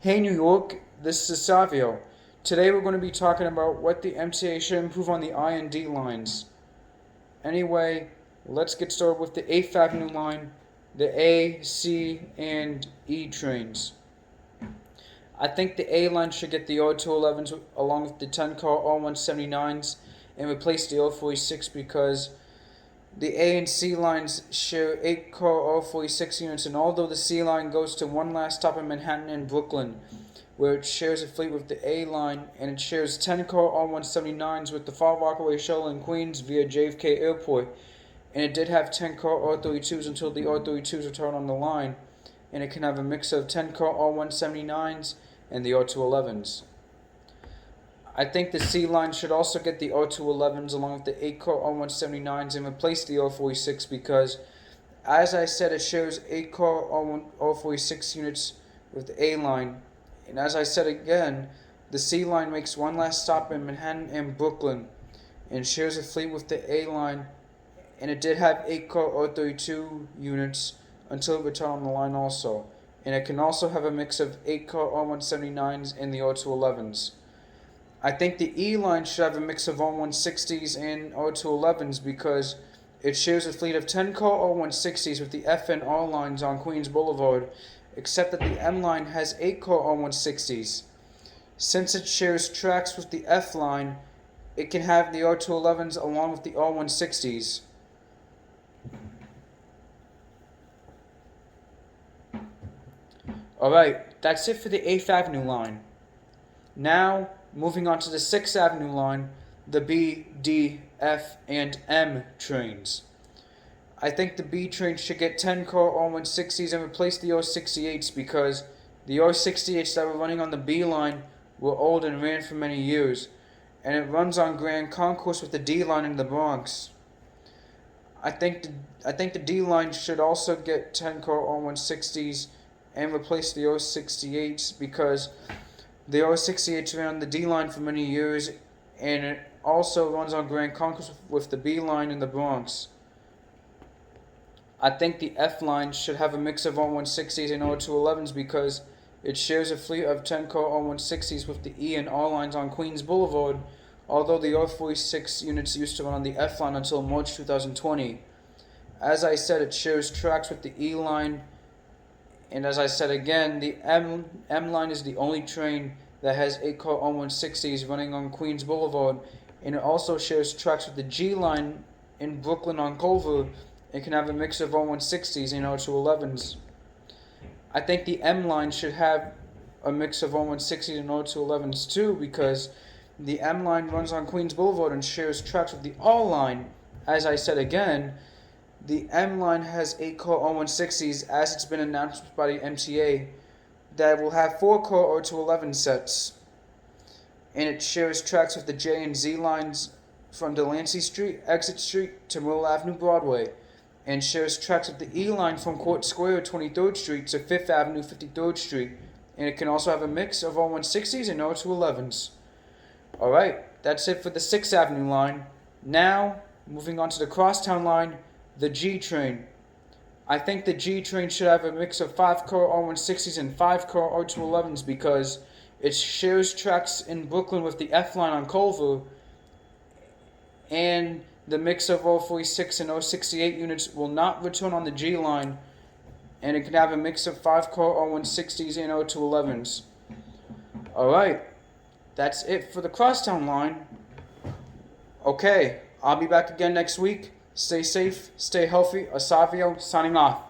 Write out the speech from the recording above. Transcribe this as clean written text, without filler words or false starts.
Hey New York, this is Aszaviyo. Today we're going to be talking about what the MTA should improve on the IND lines. Anyway, let's get started with the 8th Avenue line, the A, C, and E trains. I think the A line should get the R211s along with the 10 car R179s and replace the R46 because the A and C lines share 8 car R46 units, and although the C line goes to one last stop in Manhattan and Brooklyn, where it shares a fleet with the A line, and it shares 10 car R179s with the Far Rockaway shuttle in Queens via JFK Airport, and it did have 10 car R32s until the R32s returned on the line, and it can have a mix of 10 car R179s and the R211s. I think the C line should also get the R211s along with the 8 car R179s and replace the R46 because, as I said, it shares 8 car R46 units with the A line. And as I said again, the C line makes one last stop in Manhattan and Brooklyn and shares a fleet with the A line, and it did have 8 car R32 units until it returned on the line also. And it can also have a mix of 8 car R179s and the R211s. I think the E line should have a mix of R160s and R211s because it shares a fleet of 10 car R160s with the F and R lines on Queens Boulevard, except that the M line has 8 car R160s. Since it shares tracks with the F line, it can have the R211s along with the R160s. Alright, that's it for the 8th Avenue line. Now, moving on to the 6th Avenue line, the B, D, F, and M trains. I think the B train should get 10 car R160s and replace the R68s because the R68s that were running on the B line were old and ran for many years, and it runs on Grand Concourse with the D line in the Bronx. I think the D line should also get 10 car R160s and replace the R68s because the R68 ran on the D line for many years, and it also runs on Grand Concourse with the B line in the Bronx. I think the F line should have a mix of R160s and R211s because it shares a fleet of 10 car R160s with the E and R lines on Queens Boulevard, although the R46 units used to run on the F line until March 2020. As I said, it shares tracks with the E line, and as I said again, the M line is the only train that has 8 car R160s running on Queens Boulevard, and it also shares tracks with the G line in Brooklyn on Culver. It can have a mix of R160s and R211s. I think the M line should have a mix of R160s and R211s too because the M line runs on Queens Boulevard and shares tracks with the R line. As I said again, the M line has 8 car R160s as it's been announced by the MTA that will have 4 car R211 sets. And it shares tracks with the J and Z lines from Delancey Street, Exit Street to Mill Avenue Broadway, and shares tracks with the E line from Court Square 23rd Street to 5th Avenue 53rd Street, and it can also have a mix of R160s and R211s. Alright, that's it for the 6th Avenue line. Now, moving on to the Crosstown line, the G train. I think the G train should have a mix of 5 car R160s and 5 car R211s because it shares tracks in Brooklyn with the F line on Culver, and the mix of R46 and R68 units will not return on the G line, and it can have a mix of 5 car R160s and R211s. Alright, that's it for the Crosstown line. Okay, I'll be back again next week. Stay safe, stay healthy. Aszaviyo signing off.